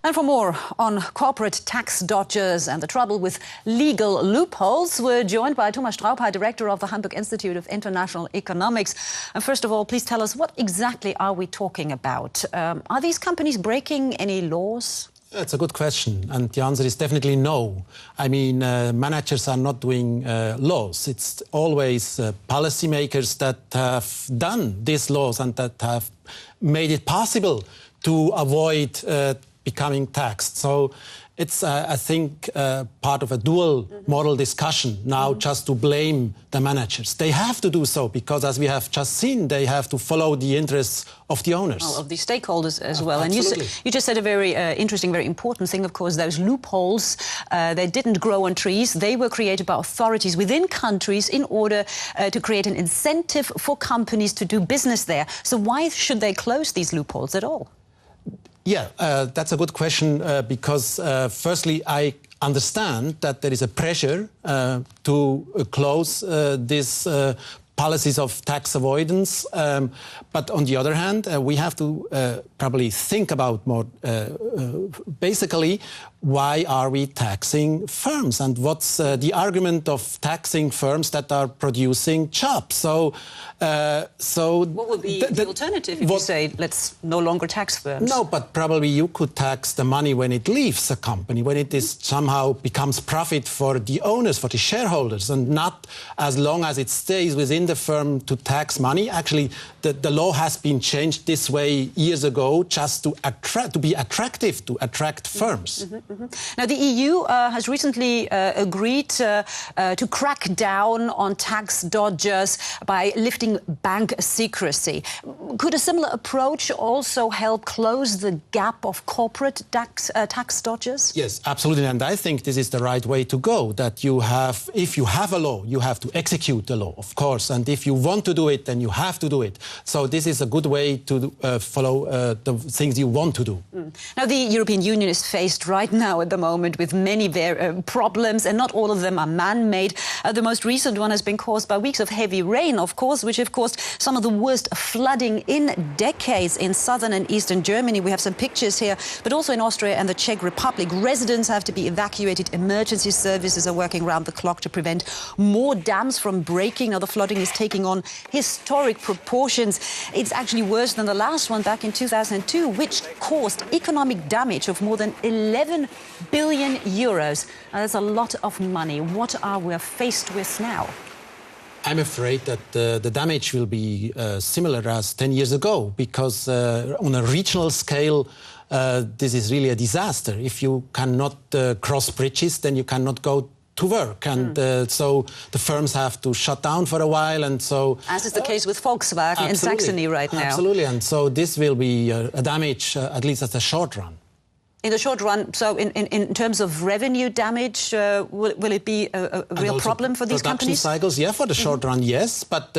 And for more on corporate tax dodgers and the trouble with legal loopholes, we're joined by Thomas Straubhaar, director of the Hamburg Institute of International Economics. And first of all, please tell us, what exactly are we talking about? Are these companies breaking any laws? That's a good question, and the answer is definitely no. I mean, managers are not doing laws. It's always policymakers that have done these laws and that have made it possible to avoid becoming taxed. So it's, I think, part of a dual model discussion now just to blame the managers. They have to do so because, as we have just seen, they have to follow the interests of the owners. Oh, of the stakeholders as well. Absolutely. And you just said a very interesting, very important thing, of course, those loopholes. They didn't grow on trees. They were created by authorities within countries in order to create an incentive for companies to do business there. So why should they close these loopholes at all? Yeah, that's a good question because, firstly, I understand that there is a pressure to close these policies of tax avoidance. But on the other hand, we have to probably think about more basically, why are we taxing firms and what's the argument of taxing firms that are producing jobs? So what would be the alternative if you say let's no longer tax firms? No, but probably you could tax the money when it leaves a company, when it is somehow becomes profit for the owners, for the shareholders, and not as long as it stays within the firm to tax money. Actually, the law has been changed this way years ago just to be attractive, to attract firms. Now, the EU has recently agreed to crack down on tax dodgers by lifting bank secrecy. Could a similar approach also help close the gap of corporate tax dodgers? Yes, absolutely. And I think this is the right way to go, that you have, if you have a law, you have to execute the law, of course. And if you want to do it, then you have to do it. So this is a good way to follow the things you want to do. Now, the European Union is faced right now at the moment with many problems, and not all of them are man-made. The most recent one has been caused by weeks of heavy rain, of course, which have caused some of the worst flooding in decades in southern and eastern Germany. We have some pictures here, but also in Austria and the Czech Republic. Residents have to be evacuated. Emergency services are working round the clock to prevent more dams from breaking. Now, the flooding is taking on historic proportions. It's actually worse than the last one back in 2002, which caused economic damage of more than 11 billion euros. Now, that's a lot of money. What are we faced with now? I'm afraid that the damage will be similar as 10 years ago, because on a regional scale, this is really a disaster. If you cannot cross bridges, then you cannot go to work, and so the firms have to shut down for a while, and so... As is the case with Volkswagen in Saxony right now. Absolutely, and so this will be a damage, at least at the short run. In the short run, so in terms of revenue damage, will it be a real problem for these companies? Cycles, yeah, for the short run, yes. But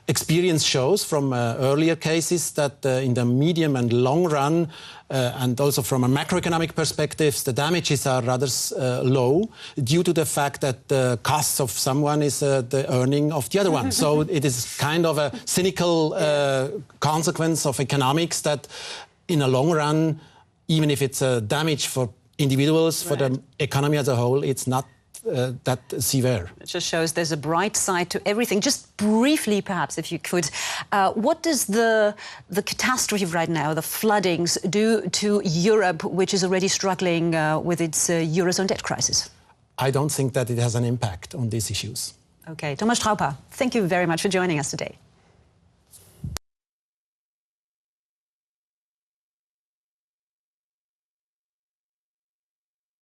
experience shows from earlier cases that in the medium and long run, and also from a macroeconomic perspective, the damages are rather low due to the fact that the costs of someone is the earning of the other one. So it is kind of a cynical consequence of economics that in a long run, even if it's a damage for individuals, for the economy as a whole, it's not that severe. It just shows there's a bright side to everything. Just briefly, perhaps, if you could, what does the catastrophe right now, the floodings, do to Europe, which is already struggling with its Eurozone debt crisis? I don't think that it has an impact on these issues. OK, Thomas Straubhaar, thank you very much for joining us today.